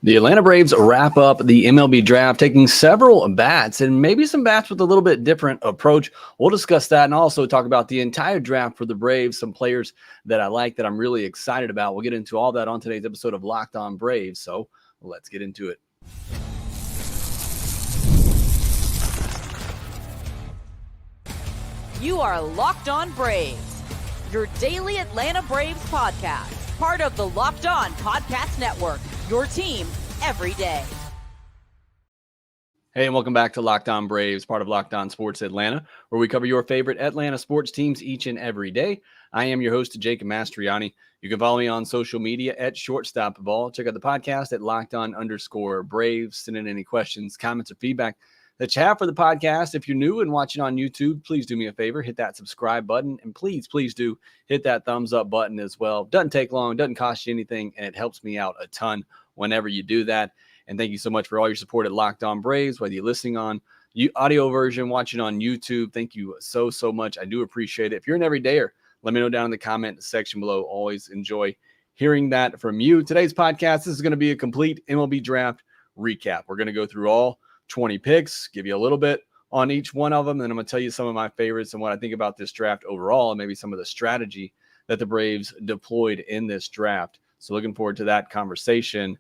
The Atlanta Braves wrap up the MLB Draft, taking several bats and maybe some bats with a little bit different approach. We'll discuss that and also talk about the entire draft for the Braves, some players that I like that I'm really excited about. We'll get into all that on today's episode of Locked On Braves, so let's get into it. You are Locked On Braves, your daily Atlanta Braves podcast, part of the Locked On Podcast Network, your team every day. Hey, and welcome back to Locked On Braves, part of Locked On Sports Atlanta, where we cover your favorite Atlanta sports teams each and every day. I am your host, Jacob Mastriani. You can follow me on social media at ShortstopBall. Check out the podcast at LockedOn_Braves. Send in any questions, comments, or feedback that you have for the podcast. If you're new and watching on YouTube, please do me a favor, hit that subscribe button, and please do hit that thumbs up button as well. Doesn't take long, doesn't cost you anything, and it helps me out a ton whenever you do that. And thank you so much for all your support at Locked On Braves, whether you're listening on audio version, watching on YouTube. Thank you so much. I do appreciate it. If you're an everydayer, let me know down in the comment section below. Always enjoy hearing that from you. Today's podcast, this is going to be a complete MLB Draft recap. We're going to go through all 20 picks, give you a little bit on each one of them, and I'm going to tell you some of my favorites and what I think about this draft overall, and maybe some of the strategy that the Braves deployed in this draft. So looking forward to that conversation.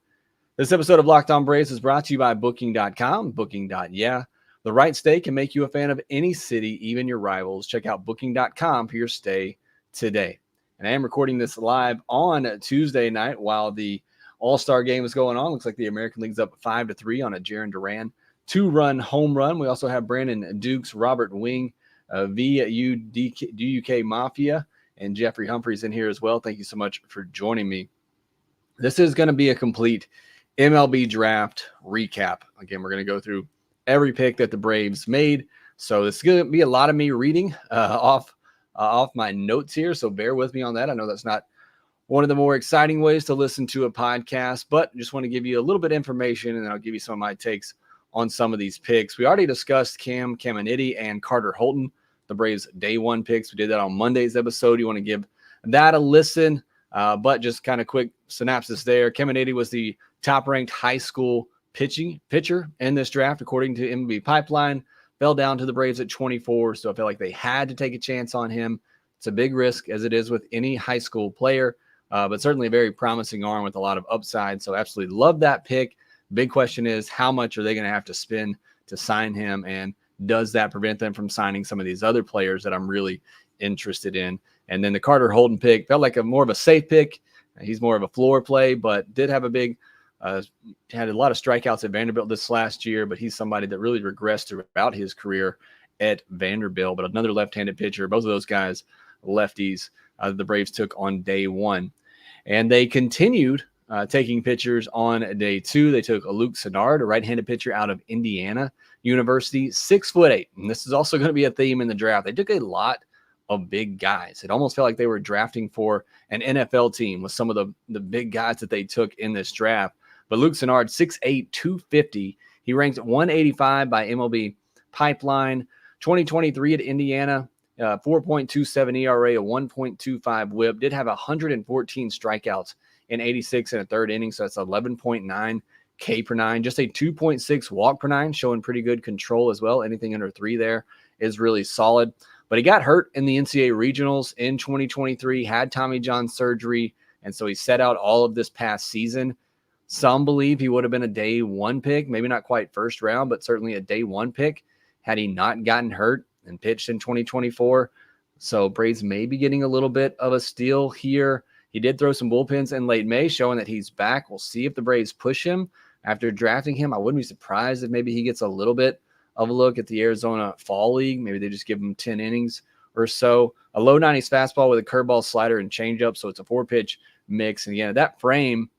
This episode of Locked On Braves is brought to you by Booking.com. Booking.yeah. The right stay can make you a fan of any city, even your rivals. Check out Booking.com for your stay today. And I am recording this live on Tuesday night while the All-Star game is going on. Looks like the American League's up 5-3 on a Jarren Duran 2-run home run. We also have Brandon Dukes, Robert Wing, VUDK Mafia, and Jeffrey Humphreys in here as well. Thank you so much for joining me. This is going to be a complete MLB Draft recap. Again, we're going to go through every pick that the Braves made. So this is going to be a lot of me reading off my notes here. So bear with me on that. I know that's not one of the more exciting ways to listen to a podcast, but just want to give you a little bit of information, and I'll give you some of my takes on some of these picks. We already discussed Cam Caminiti and Carter Holton, the Braves' day one picks. We did that on Monday's episode. You want to give that a listen, but just kind of quick synopsis there. Caminiti was the top-ranked high school pitcher in this draft, according to MLB Pipeline. Fell down to the Braves at 24, so I felt like they had to take a chance on him. It's a big risk, as it is with any high school player, but certainly a very promising arm with a lot of upside. So absolutely love that pick. Big question is, how much are they going to have to spend to sign him, and does that prevent them from signing some of these other players that I'm really interested in? And then the Carter Holton pick felt like more of a safe pick. He's more of a floor play, but did have a big had a lot of strikeouts at Vanderbilt this last year, but he's somebody that really regressed throughout his career at Vanderbilt. But another left-handed pitcher, both of those guys lefties, the Braves took on day one. And they continued taking pitchers on day two. They took Luke Sennard, a right-handed pitcher out of Indiana University, 6'8". And this is also going to be a theme in the draft. They took a lot of big guys. It almost felt like they were drafting for an NFL team with some of the big guys that they took in this draft. But Luke Sennard, 6'8", 250. He ranked 185 by MLB Pipeline. 2023 at Indiana, 4.27 ERA, a 1.25 whip. Did have 114 strikeouts in 86 and a third inning, so that's 11.9 K per nine. Just a 2.6 walk per nine, showing pretty good control as well. Anything under 3 there is really solid. But he got hurt in the NCAA regionals in 2023, had Tommy John surgery, and so he set out all of this past season. Some believe he would have been a day one pick, maybe not quite first round, but certainly a day one pick had he not gotten hurt and pitched in 2024. So Braves may be getting a little bit of a steal here. He did throw some bullpens in late May, showing that he's back. We'll see if the Braves push him after drafting him. I wouldn't be surprised if maybe he gets a little bit of a look at the Arizona Fall League. Maybe they just give him 10 innings or so. A low 90s fastball with a curveball, slider, and changeup. So it's a 4-pitch mix. And again, that frame,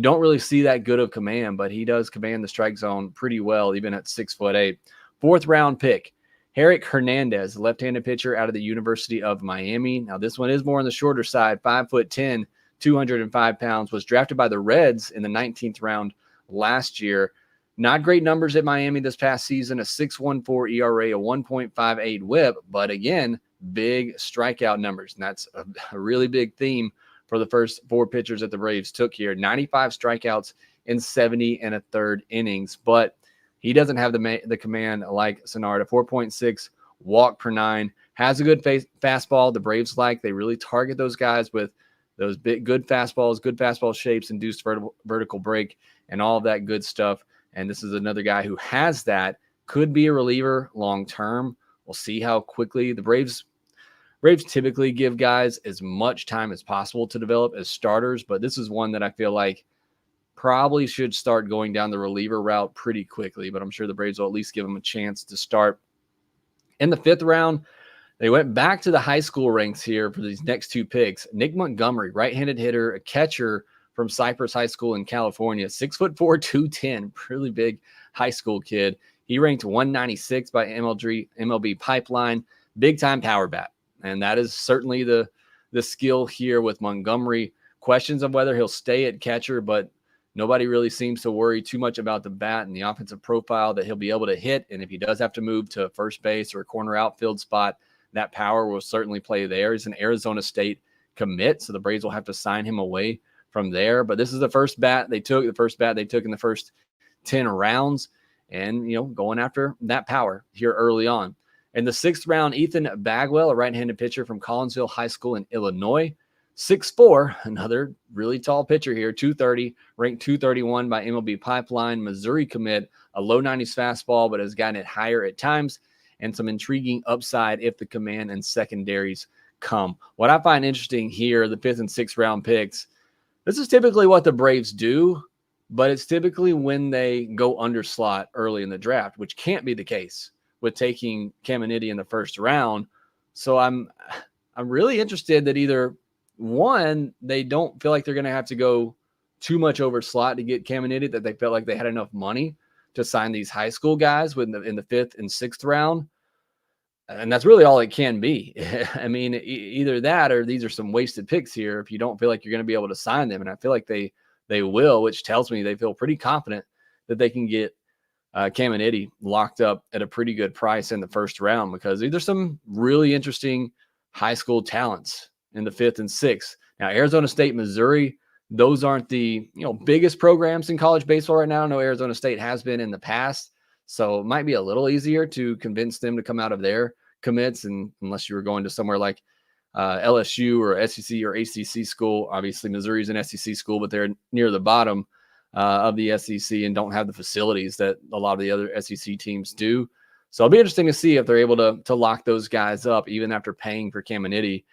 don't really see that good of command, but he does command the strike zone pretty well, even at 6'8". 4th round pick, Herrick Hernandez, left-handed pitcher out of the University of Miami. Now, this one is more on the shorter side, 5'10", 205 pounds, was drafted by the Reds in the 19th round last year. Not great numbers at Miami this past season, a 6.14 ERA, a 1.58 whip, but again, big strikeout numbers. And that's a really big theme for the first 4 pitchers that the Braves took here. 95 strikeouts in 70 and a third innings. But he doesn't have the command like Sonard. 4.6 walk per nine, has a good fastball. The Braves they really target those guys with those good fastball shapes, induced vertical break, and all of that good stuff. And this is another guy who has that, could be a reliever long term. We'll see how quickly the Braves typically give guys as much time as possible to develop as starters, but this is one that I feel like probably should start going down the reliever route pretty quickly, but I'm sure the Braves will at least give him a chance to start. In the 5th round, they went back to the high school ranks here for these next 2 picks. Nick Montgomery, right-handed hitter, a catcher from Cypress High School in California, 6'4", 210, really big high school kid. He ranked 196 by MLB Pipeline, big-time power bat. And that is certainly the skill here with Montgomery. Questions of whether he'll stay at catcher, but nobody really seems to worry too much about the bat and the offensive profile that he'll be able to hit. And if he does have to move to first base or a corner outfield spot, that power will certainly play there. He's an Arizona State commit, so the Braves will have to sign him away from there. But this is the first bat they took in the first 10 rounds, and going after that power here early on. In the 6th round, Ethan Bagwell, a right-handed pitcher from Collinsville High School in Illinois, 6'4", another really tall pitcher here, 230, ranked 231 by MLB Pipeline, Missouri commit, a low 90s fastball, but has gotten it higher at times, and some intriguing upside if the command and secondaries come. What I find interesting here, the 5th and 6th round picks, this is typically what the Braves do, but it's typically when they go under slot early in the draft, which can't be the case with taking Caminiti in the 1st round. So I'm really interested that either one, they don't feel like they're going to have to go too much over slot to get Caminiti, that they felt like they had enough money to sign these high school guys in the 5th and 6th round. And that's really all it can be. I mean, either that or these are some wasted picks here if you don't feel like you're going to be able to sign them. And I feel like they will, which tells me they feel pretty confident that they can get Caminiti locked up at a pretty good price in the 1st round, because these are some really interesting high school talents in the 5th and 6th. Now, Arizona State, Missouri, those aren't the biggest programs in college baseball right now. I know Arizona State has been in the past, so it might be a little easier to convince them to come out of their commits, and unless you were going to somewhere like LSU or SEC or ACC school. Obviously, Missouri's an SEC school, but they're near the bottom of the SEC and don't have the facilities that a lot of the other SEC teams do. So it'll be interesting to see if they're able to lock those guys up even after paying for Caminiti.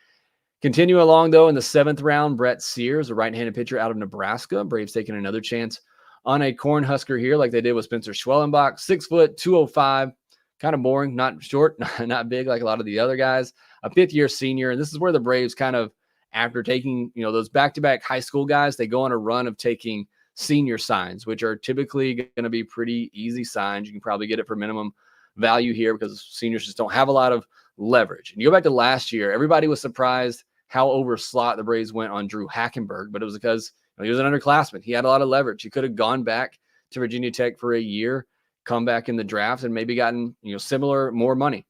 Continue along, though, in the 7th round, Brett Sears, a right-handed pitcher out of Nebraska. Braves taking another chance on a Cornhusker here like they did with Spencer Schwellenbach. 6 foot, 205. Kind of boring, not short, not big like a lot of the other guys. A 5th-year senior, and this is where the Braves kind of, after taking those back-to-back high school guys, they go on a run of taking senior signs, which are typically going to be pretty easy signs. You can probably get it for minimum value here because seniors just don't have a lot of leverage. And you go back to last year, everybody was surprised how over slot the Braves went on Drew Hackenberg, but it was because he was an underclassman. He had a lot of leverage. He could have gone back to Virginia Tech for a year, come back in the draft, and maybe gotten similar, more money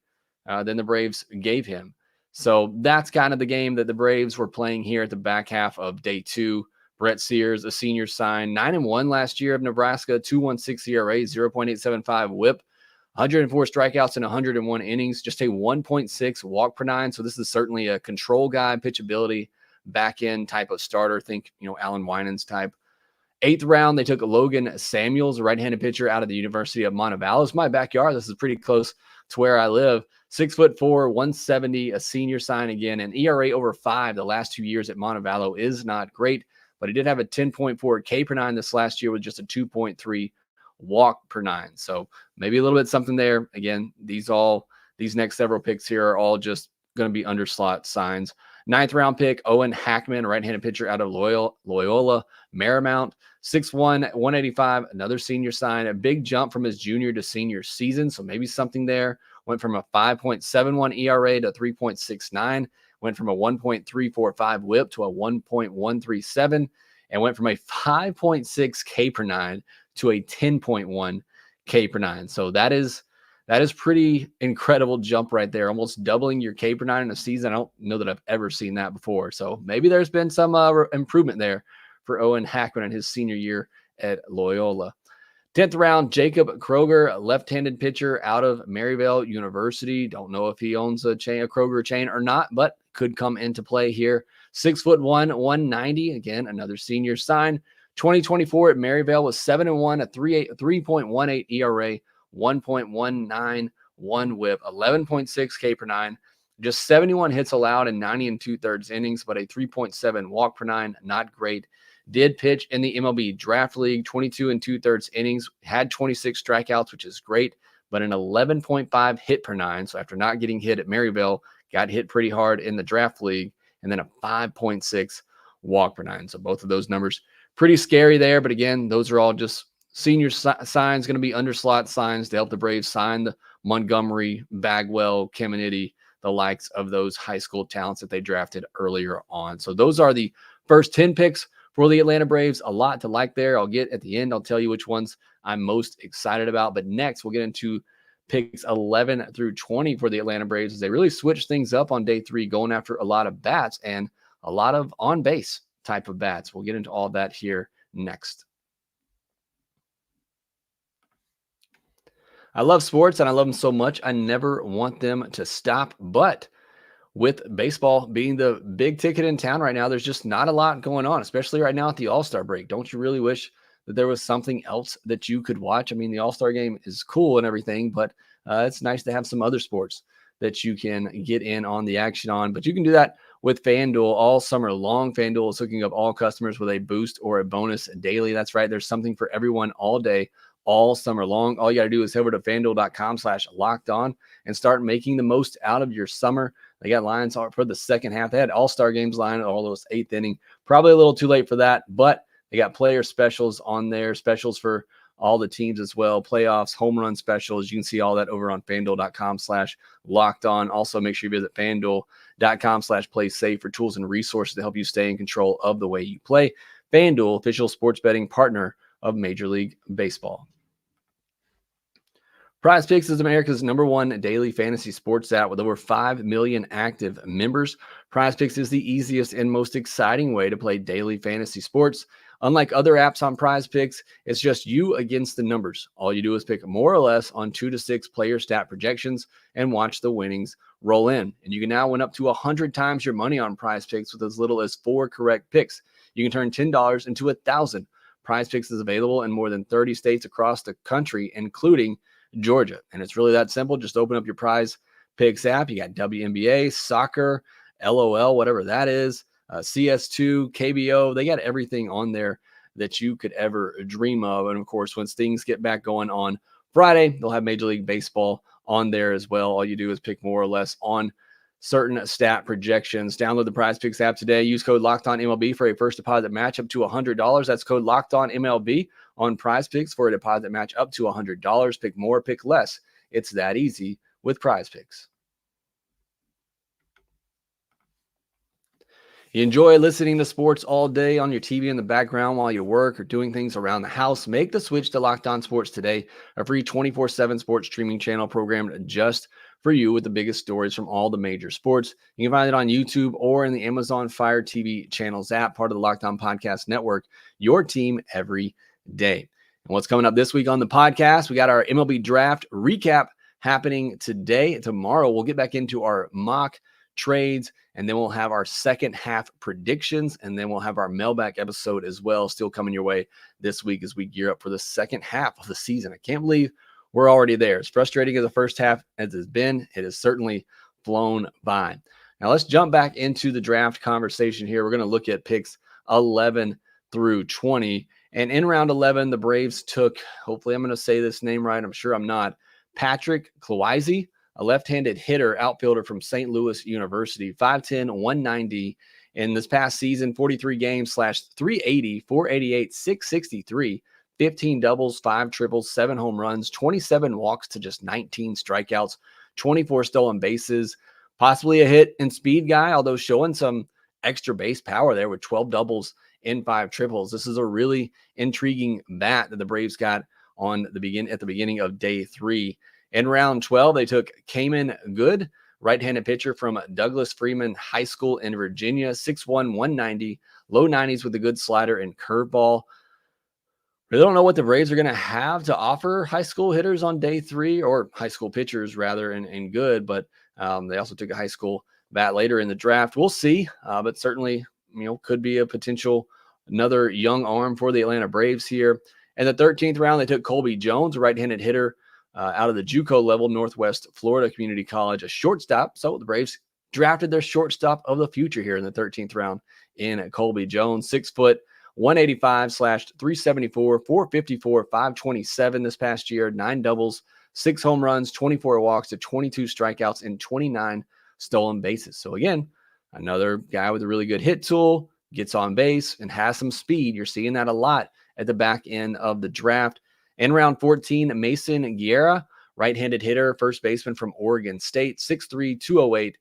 than the Braves gave him. So that's kind of the game that the Braves were playing here at the back half of day 2. Brett Sears, a senior sign, 9-1 last year of Nebraska, 2.16 ERA, 0.875 WHIP, 104 strikeouts in 101 innings, just a 1.6 walk per nine. So this is certainly a control guy, pitchability, back end type of starter. Think, Alan Winans type. 8th round, they took Logan Samuels, a right-handed pitcher out of the University of Montevallo. It's my backyard. This is pretty close to where I live. 6'4", 170, a senior sign again, and ERA over 5 the last 2 years at Montevallo is not great, but he did have a 10.4 K per nine this last year with just a 2.3 walk per nine. So maybe a little bit something there. Again, these next several picks here are all just going to be under slot signs. 9th round pick, Owen Hackman, right-handed pitcher out of Loyola Marymount, 6'1", 185, another senior sign, a big jump from his junior to senior season. So maybe something there. Went from a 5.71 ERA to 3.69, went from a 1.345 WHIP to a 1.137, and went from a 5.6 K per nine to a 10.1 K per nine. So that is pretty incredible jump right there, almost doubling your K per nine in a season. I don't know that I've ever seen that before. So maybe there's been some improvement there for Owen Hackman in his senior year at Loyola. 10th round, Jacob Kroger, left-handed pitcher out of Maryville University. Don't know if he owns a Kroger chain or not, but could come into play here. 6'1", 190. Again, another senior sign. 2024 at Maryville was 7-1, a 3.18 ERA, 1.191 WHIP, 11.6 K per nine. Just 71 hits allowed in 90 2/3 innings, but a 3.7 walk per nine. Not great. Did pitch in the MLB Draft League, 22 2/3 innings, had 26 strikeouts, which is great, but an 11.5 hit per nine. So after not getting hit at Maryville, got hit pretty hard in the Draft League, and then a 5.6 walk per nine. So both of those numbers pretty scary there. But again, those are all just senior signs, going to be underslot signs to help the Braves sign the Montgomery, Bagwell, Caminiti, the likes of those high school talents that they drafted earlier on. So those are the first 10 picks for the Atlanta Braves. A lot to like there. I'll get at the end. I'll tell you which ones I'm most excited about. But next, we'll get into picks 11 through 20 for the Atlanta Braves as they really switch things up on day 3, going after a lot of bats and a lot of on-base type of bats. We'll get into all that here next. I love sports and I love them so much. I never want them to stop, but with baseball being the big ticket in town right now, there's just not a lot going on, especially right now at the All-Star break. Don't you really wish that there was something else that you could watch? I mean, the All-Star game is cool and everything, but it's nice to have some other sports that you can get in on the action on. But you can do that with FanDuel all summer long. FanDuel is hooking up all customers with a boost or a bonus daily. That's right. There's something for everyone all day, all summer long. All you got to do is head over to FanDuel.com/lockedon and start making the most out of your summer. They got lines for the second half. They had all-star games line, all those 8th inning. Probably a little too late for that, but they got player specials on there, specials for all the teams as well, playoffs, home run specials. You can see all that over on FanDuel.com/lockedon. Also, make sure you visit FanDuel.com/playsafe for tools and resources to help you stay in control of the way you play. FanDuel, official sports betting partner of Major League Baseball. PrizePicks is America's #1 daily fantasy sports app with over 5 million active members. PrizePicks is the easiest and most exciting way to play daily fantasy sports. Unlike other apps on PrizePicks, it's just you against the numbers. All you do is pick more or less on 2 to 6 player stat projections and watch the winnings roll in. And you can now win up to 100 times your money on PrizePicks with as little as 4 correct picks. You can turn $10 into 1,000. PrizePicks is available in more than 30 states across the country, including Georgia. And it's really that simple. Just open up your PrizePicks app. You got WNBA, soccer, LOL, whatever that is, CS2, KBO. They got everything on there that you could ever dream of. And of course, when things get back going on Friday, they'll have Major League Baseball on there as well. All you do is pick more or less on certain stat projections. Download the PrizePicks app today. Use code LOCKEDONMLB for a first deposit match up to $100. That's code LOCKEDONMLB on PrizePicks for a deposit match up to $100. Pick more, pick less. It's that easy with PrizePicks. You enjoy listening to sports all day on your TV in the background while you work or doing things around the house? Make the switch to Locked On Sports today, a free 24/7 sports streaming channel programmed just for you with the biggest stories from all the major sports. You can find it on YouTube or in the Amazon Fire TV channels app, part of the Locked On Podcast Network, your team every day. And what's coming up this week on the podcast, we got our MLB Draft recap happening today. Tomorrow, we'll get back into our mock trades, and then we'll have our second half predictions, and then we'll have our mailbag episode as well, still coming your way this week as we gear up for the second half of the season. I can't believe we're already there. As frustrating as the first half as it's been, it has certainly flown by. Now let's jump back into the draft conversation here. We're going to look at picks 11 through 20. And in round 11, the Braves took, hopefully I'm going to say this name right, I'm sure I'm not, Patrick Cloizzi, a left-handed hitter, outfielder from St. Louis University, 5'10", 190. In this past season, 43 games, /380, 488, 663, 15 doubles, 5 triples, 7 home runs, 27 walks to just 19 strikeouts, 24 stolen bases, possibly a hit and speed guy, although showing some extra base power there with 12 doubles and 5 triples. This is a really intriguing bat that the Braves got at the beginning of day 3. In round 12, they took Kamen Good, right-handed pitcher from Douglas Freeman High School in Virginia, 6'1", 190, low 90s with a good slider and curveball. Really don't know what the Braves are going to have to offer high school hitters on day 3, or high school pitchers rather, and good. But they also took a high school bat later in the draft. We'll see, but certainly, could be a potential another young arm for the Atlanta Braves here. In the 13th round, they took Colby Jones, a right-handed hitter out of the JUCO level, Northwest Florida Community College, a shortstop. So the Braves drafted their shortstop of the future here in the 13th round in Colby Jones, 6 foot, 185/374, 454, 527 this past year, 9 doubles, 6 home runs, 24 walks to 22 strikeouts, and 29 stolen bases. So again, another guy with a really good hit tool, gets on base and has some speed. You're seeing that a lot at the back end of the draft. In round 14, Mason Guerra, right-handed hitter, first baseman from Oregon State, 6'3", 208.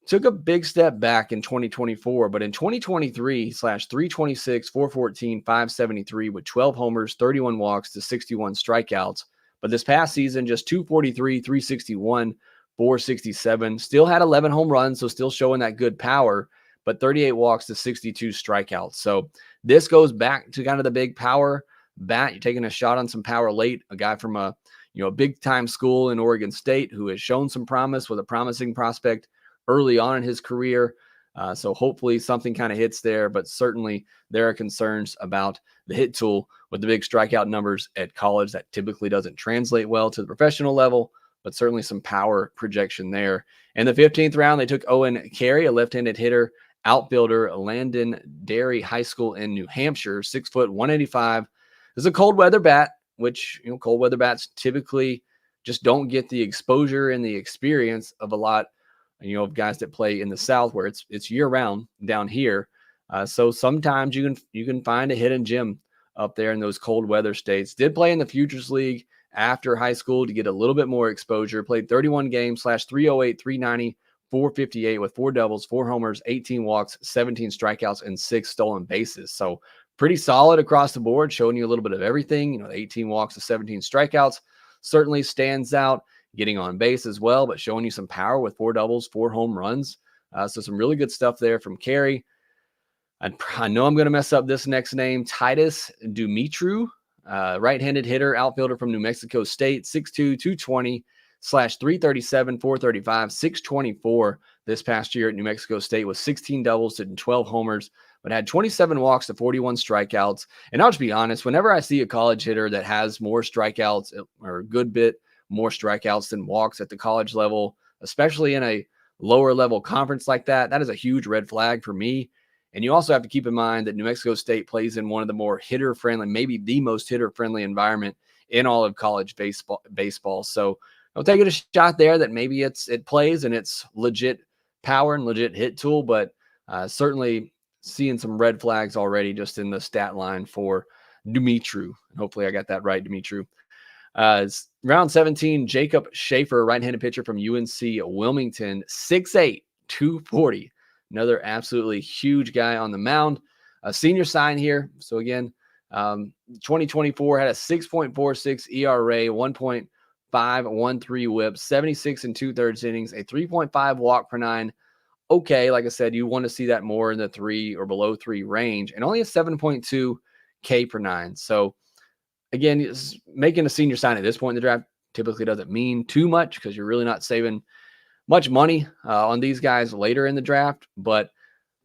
Took a big step back in 2024, but in 2023, /326, 414, 573 with 12 homers, 31 walks to 61 strikeouts. But this past season, just 243, 361, 467. Still had 11 home runs, so still showing that good power, but 38 walks to 62 strikeouts. So this goes back to kind of the big power bat. You're taking a shot on some power late. A guy from a big time school in Oregon State who has shown some promise, with a promising prospect early on in his career. So hopefully something kind of hits there, but certainly there are concerns about the hit tool with the big strikeout numbers at college. That typically doesn't translate well to the professional level, but certainly some power projection there. In the 15th round, they took Owen Carey, a left-handed hitter, outfielder, Landon Dairy High School in New Hampshire, 6 foot, 185. This is a cold weather bat, which, cold weather bats typically just don't get the exposure and the experience of a lot of guys that play in the South, where it's year round down here. So sometimes you can find a hidden gem up there in those cold weather states. Did play in the Futures League after high school to get a little bit more exposure. Played 31 games, /308, 390, 458 with 4 doubles, 4 homers, 18 walks, 17 strikeouts, and 6 stolen bases. So pretty solid across the board, showing you a little bit of everything. 18 walks to 17 strikeouts certainly stands out. Getting on base as well, but showing you some power with 4 doubles, 4 home runs. So some really good stuff there from Carey. I know I'm going to mess up this next name, Titus Dumitru, right-handed hitter, outfielder from New Mexico State, 6'2", 220, /337, 435, 624 this past year at New Mexico State, with 16 doubles and 12 homers, but had 27 walks to 41 strikeouts. And I'll just be honest, whenever I see a college hitter that has more strikeouts, or a good bit more strikeouts than walks at the college level, especially in a lower level conference like that, that is a huge red flag for me. And you also have to keep in mind that New Mexico State plays in one of the more hitter friendly, maybe the most hitter friendly environment in all of college baseball. So I'll take it a shot there that maybe it plays and it's legit power and legit hit tool, but certainly seeing some red flags already just in the stat line for Dumitru. Hopefully I got that right, Dumitru. Round 17, Jacob Schaefer, right-handed pitcher from UNC Wilmington, 6'8", 240. Another absolutely huge guy on the mound. A senior sign here. So again, 2024 had a 6.46 ERA, 1.513 whip, 76 2/3 innings, a 3.5 walk per 9. Okay, like I said, you want to see that more in the 3 or below 3 range, and only a 7.2 K per 9. So again, making a senior sign at this point in the draft typically doesn't mean too much, because you're really not saving much money on these guys later in the draft, but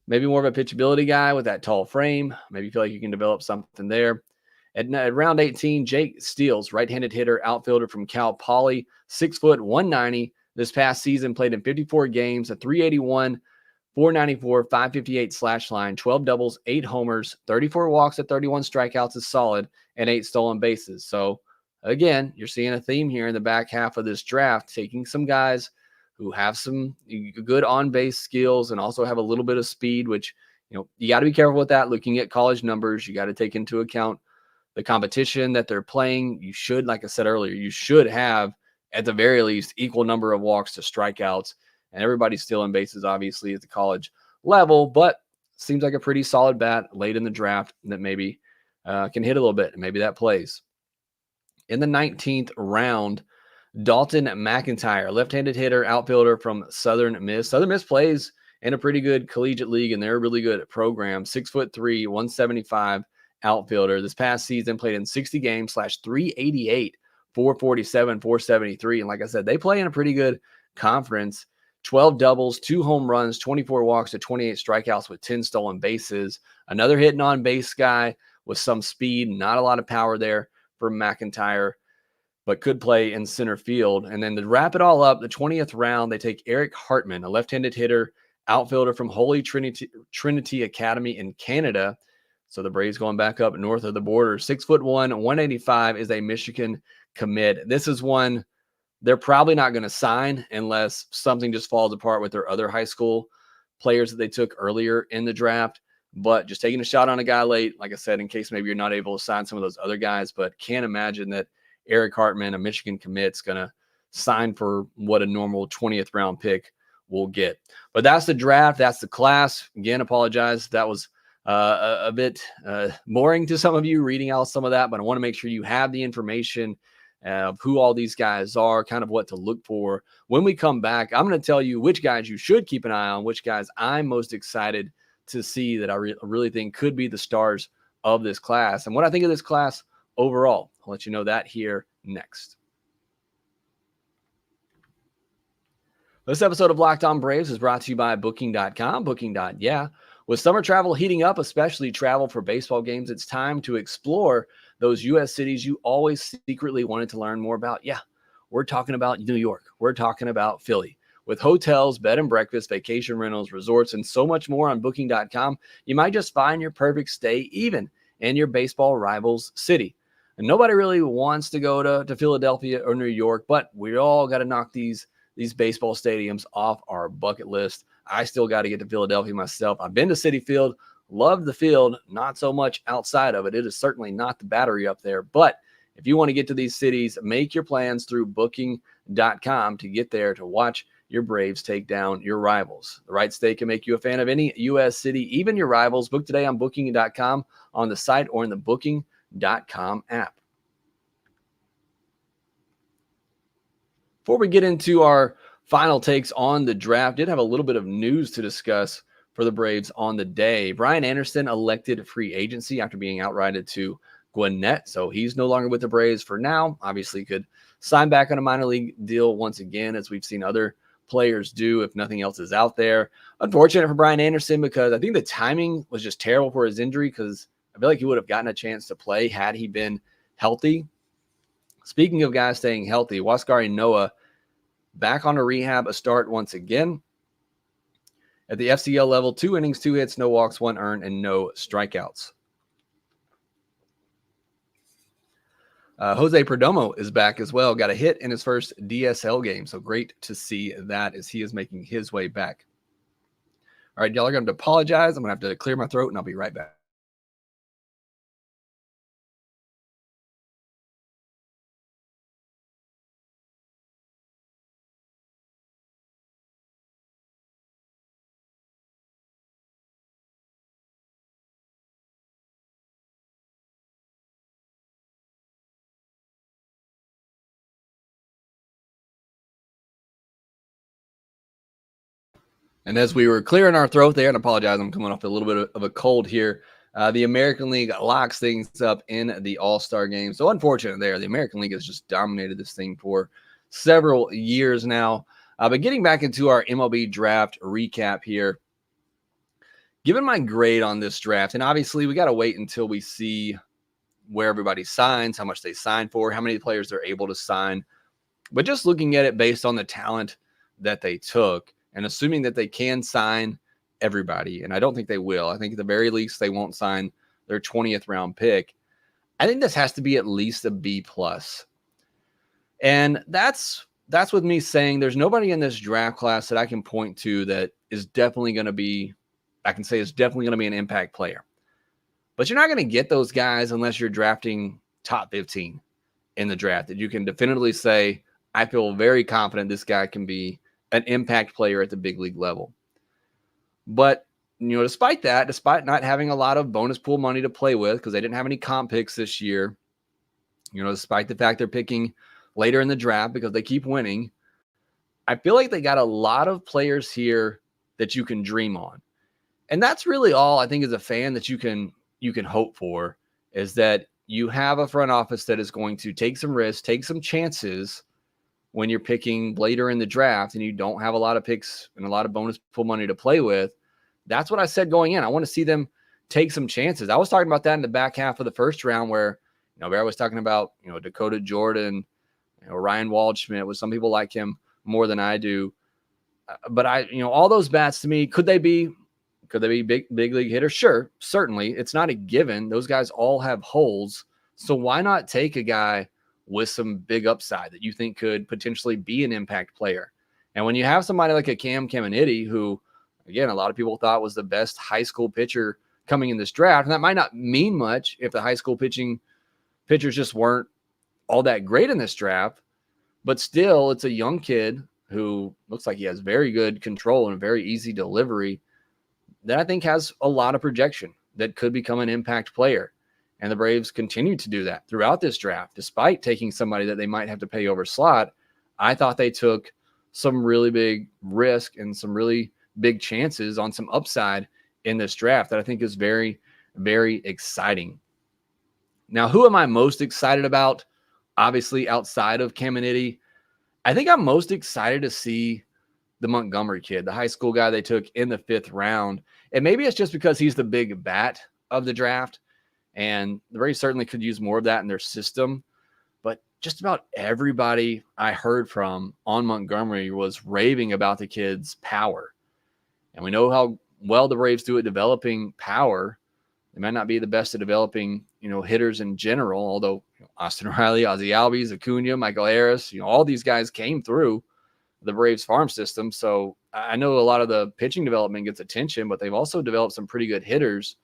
maybe more of a pitchability guy with that tall frame. Maybe you feel like you can develop something there. At round 18, Jake Steele, right-handed hitter, outfielder from Cal Poly, 6 foot, 190. This past season played in 54 games, a 381, 494, 558 slash line, 12 doubles, 8 homers, 34 walks at 31 strikeouts is solid, and 8 stolen bases. So again, you're seeing a theme here in the back half of this draft, taking some guys who have some good on-base skills and also have a little bit of speed, which, you got to be careful with that. Looking at college numbers, you got to take into account the competition that they're playing. You should, like I said earlier, you should have at the very least equal number of walks to strikeouts, and everybody's stealing bases obviously at the college level, but seems like a pretty solid bat late in the draft that maybe can hit a little bit, and maybe that plays. In the 19th round, Dalton McIntyre, left-handed hitter, outfielder from Southern Miss. Southern Miss plays in a pretty good collegiate league, and they're a really good program. 6'3", 175, outfielder. This past season played in 60 games, / 388, 447, 473. And like I said, they play in a pretty good conference. 12 doubles, 2 home runs, 24 walks to 28 strikeouts with 10 stolen bases. Another hitting on base guy with some speed, not a lot of power there for McIntyre, but could play in center field. And then to wrap it all up, the 20th round, they take Eric Hartman, a left-handed hitter, outfielder from Holy Trinity Academy in Canada. So the Braves going back up north of the border. 6'1", 185 is a Michigan commit. This is one they're probably not going to sign unless something just falls apart with their other high school players that they took earlier in the draft. But just taking a shot on a guy late, like I said, in case maybe you're not able to sign some of those other guys. But can't imagine that Eric Hartman, a Michigan commit, is going to sign for what a normal 20th round pick will get. But that's the draft. That's the class. Again, apologize. That was a bit boring to some of you reading out some of that, but I want to make sure you have the information of who all these guys are, kind of what to look for. When we come back, I'm going to tell you which guys you should keep an eye on, which guys I'm most excited to see that I really think could be the stars of this class, and what I think of this class overall. I'll let you know that here next. This episode of Locked On Braves is brought to you by Booking.com. Booking.yeah. With summer travel heating up, especially travel for baseball games, it's time to explore those U.S. cities you always secretly wanted to learn more about. Yeah, we're talking about New York. We're talking about Philly. With hotels, bed and breakfast, vacation rentals, resorts, and so much more on Booking.com, you might just find your perfect stay even in your baseball rival's city. And nobody really wants to go to Philadelphia or New York, but we all got to knock these baseball stadiums off our bucket list. I still got to get to Philadelphia myself. I've been to Citi Field, loved the field, not so much outside of it. It is certainly not the Battery up there. But if you want to get to these cities, make your plans through Booking.com to get there to watch your Braves take down your rivals. The right stay can make you a fan of any U.S. city, even your rivals. Book today on Booking.com, on the site, or in the Booking.com app. Before we get into our final takes on the draft, did have a little bit of news to discuss for the Braves on the day. Brian Anderson elected free agency after being outrighted to Gwinnett, so he's no longer with the Braves for now. Obviously could sign back on a minor league deal once again, as we've seen other players do if nothing else is out there. Unfortunate for Brian Anderson, because I think the timing was just terrible for his injury, because I feel like he would have gotten a chance to play had he been healthy. Speaking of guys staying healthy, Huascar Ynoa back on a rehab, a start once again. At the FCL level, 2 innings, 2 hits, no walks, 1 earned, and no strikeouts. Jose Perdomo is back as well. Got a hit in his first DSL game, so great to see that as he is making his way back. All right, y'all are going to apologize. I'm going to have to clear my throat, and I'll be right back. And as we were clearing our throat there, and apologize, I'm coming off a little bit of a cold here. The American League locks things up in the All-Star game. So unfortunate there. The American League has just dominated this thing for several years now. But getting back into our MLB draft recap here, given my grade on this draft, and obviously we got to wait until we see where everybody signs, how much they sign for, how many players they're able to sign. But just looking at it based on the talent that they took, and assuming that they can sign everybody, and I don't think they will. I think at the very least they won't sign their 20th round pick. I think this has to be at least a B+. And that's with me saying there's nobody in this draft class that I can point to that is definitely going to be, I can say is definitely going to be an impact player. But you're not going to get those guys unless you're drafting top 15 in the draft, that you can definitively say, I feel very confident this guy can be an impact player at the big league level. But, despite that, despite not having a lot of bonus pool money to play with, because they didn't have any comp picks this year, despite the fact they're picking later in the draft because they keep winning, I feel like they got a lot of players here that you can dream on. And that's really all I think as a fan that you can hope for, is that you have a front office that is going to take some risks, take some chances when you're picking later in the draft and you don't have a lot of picks and a lot of bonus pool money to play with. That's what I said going in. I want to see them take some chances. I was talking about that in the back half of the first round where, Bear was talking about, Dakota Jordan, Ryan Waldschmidt. With some people like him more than I do. But all those bats to me, could they be big league hitters? Sure, certainly. It's not a given. Those guys all have holes. So why not take a guy with some big upside that you think could potentially be an impact player? And when you have somebody like a Cam Caminiti, who, again, a lot of people thought was the best high school pitcher coming in this draft, and that might not mean much if the high school pitchers just weren't all that great in this draft, but still, it's a young kid who looks like he has very good control and very easy delivery that I think has a lot of projection that could become an impact player. And the Braves continue to do that throughout this draft, despite taking somebody that they might have to pay over slot. I thought they took some really big risk and some really big chances on some upside in this draft that I think is very, very exciting. Now, who am I most excited about? Obviously, outside of Caminiti, I think I'm most excited to see the Montgomery kid, the high school guy they took in the 5th round. And maybe it's just because he's the big bat of the draft, and the Braves certainly could use more of that in their system. But just about everybody I heard from on Montgomery was raving about the kid's power. And we know how well the Braves do at developing power. They might not be the best at developing, hitters in general, although Austin Riley, Ozzie Albies, Acuna, Michael Harris, all these guys came through the Braves farm system. So I know a lot of the pitching development gets attention, but they've also developed some pretty good hitters.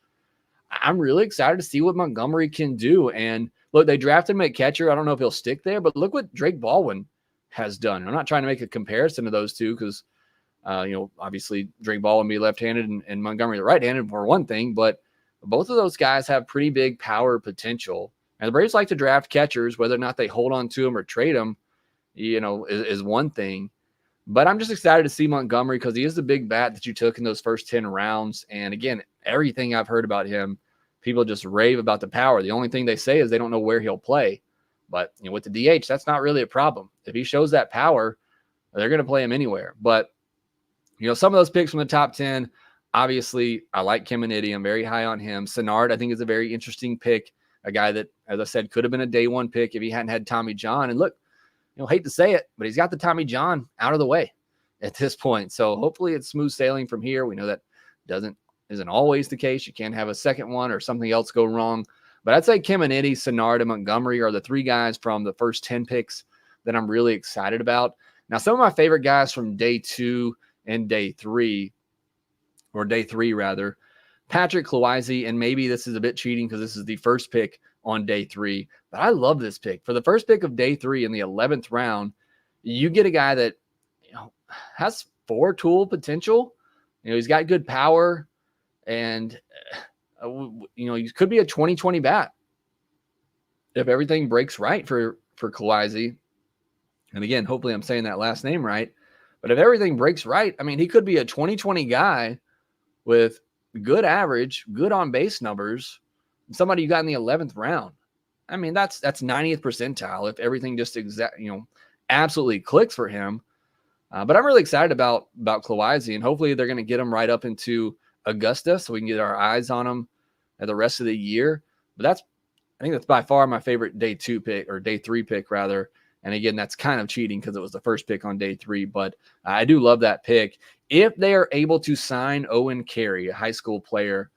I'm really excited to see what Montgomery can do. And look, they drafted him at catcher. I don't know if he'll stick there, but look what Drake Baldwin has done. I'm not trying to make a comparison to those two because, obviously Drake Baldwin be left-handed and Montgomery the right-handed for one thing, but both of those guys have pretty big power potential. And the Braves like to draft catchers, whether or not they hold on to them or trade them, is one thing. But I'm just excited to see Montgomery because he is the big bat that you took in those first 10 rounds. And again, everything I've heard about him, people just rave about the power. The only thing they say is they don't know where he'll play. But with the DH, that's not really a problem. If he shows that power, they're going to play him anywhere. But some of those picks from the top 10, obviously, I like Caminiti. I'm very high on him. Senard, I think, is a very interesting pick. A guy that, as I said, could have been a day one pick if he hadn't had Tommy John. And look, hate to say it, but he's got the Tommy John out of the way at this point. So hopefully it's smooth sailing from here. We know that isn't always the case. You can't have a second one or something else go wrong. But I'd say Caminiti, Senard, and Montgomery are the 3 guys from the first 10 picks that I'm really excited about. Now, some of my favorite guys from day 2 and day 3, or day 3 rather, Patrick Cloizzi, and maybe this is a bit cheating because this is the first pick on day 3, but I love this pick. For the first pick of day 3 in the 11th round, you get a guy that has 4-tool potential. He's got good power, and he could be a 2020 bat if everything breaks right for Cloizzi. And again, hopefully I'm saying that last name right. But if everything breaks right, he could be a 2020 guy with good average, good on base numbers, somebody you got in the 11th round. That's 90th percentile if everything just absolutely clicks for him. But I'm really excited about Cloizzi, and hopefully they're going to get him right up into Augusta so we can get our eyes on him at the rest of the year. But I think that's by far my favorite day 2 pick, or day 3 pick rather. And again, that's kind of cheating because it was the first pick on day 3, but I do love that pick. If they are able to sign Owen Carey, a high school player,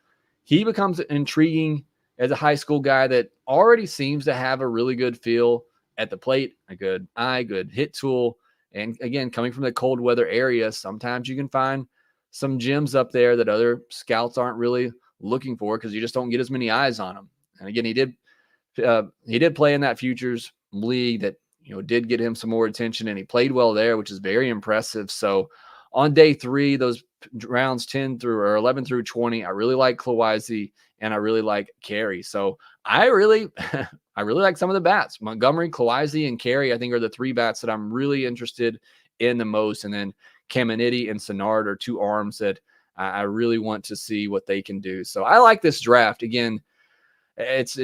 he becomes intriguing as a high school guy that already seems to have a really good feel at the plate, a good eye, good hit tool. And again, coming from the cold weather area, sometimes you can find some gems up there that other scouts aren't really looking for because you just don't get as many eyes on them. And again, he did play in that Futures League that did get him some more attention, and he played well there, which is very impressive. So on day 3, those rounds 10 through or 11 through 20, I really like Cloizzi and I really like Carey. So I really like some of the bats. Montgomery, Cloizzi, and Carey, I think, are the 3 bats that I'm really interested in the most. And then Caminiti and Senard are 2 arms that I really want to see what they can do. So I like this draft. Again, It's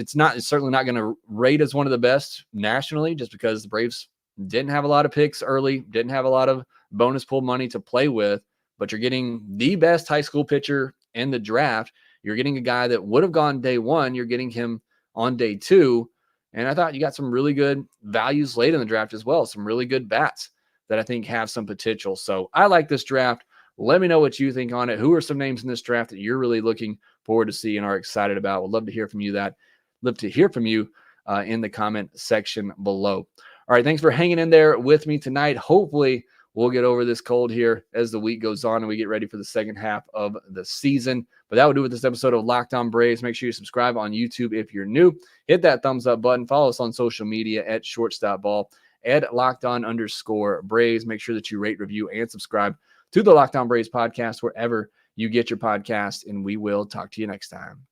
certainly not going to rate as one of the best nationally, just because the Braves didn't have a lot of picks early, didn't have a lot of bonus pool money to play with, but you're getting the best high school pitcher in the draft. You're getting a guy that would have gone day one. You're getting him on day two. And I thought you got some really good values late in the draft as well. Some really good bats that I think have some potential. So I like this draft. Let me know what you think on it. Who are some names in this draft that you're really looking forward to see and are excited about? Would love to hear from you in the comment section below. All right, thanks for hanging in there with me tonight. Hopefully, we'll get over this cold here as the week goes on and we get ready for the second half of the season. But that will do it with this episode of Locked On Braves. Make sure you subscribe on YouTube if you're new. Hit that thumbs up button. Follow us on social media at ShortstopBall, at LockedOn_Braves. Make sure that you rate, review, and subscribe to the Locked On Braves podcast wherever you get your podcast, and we will talk to you next time.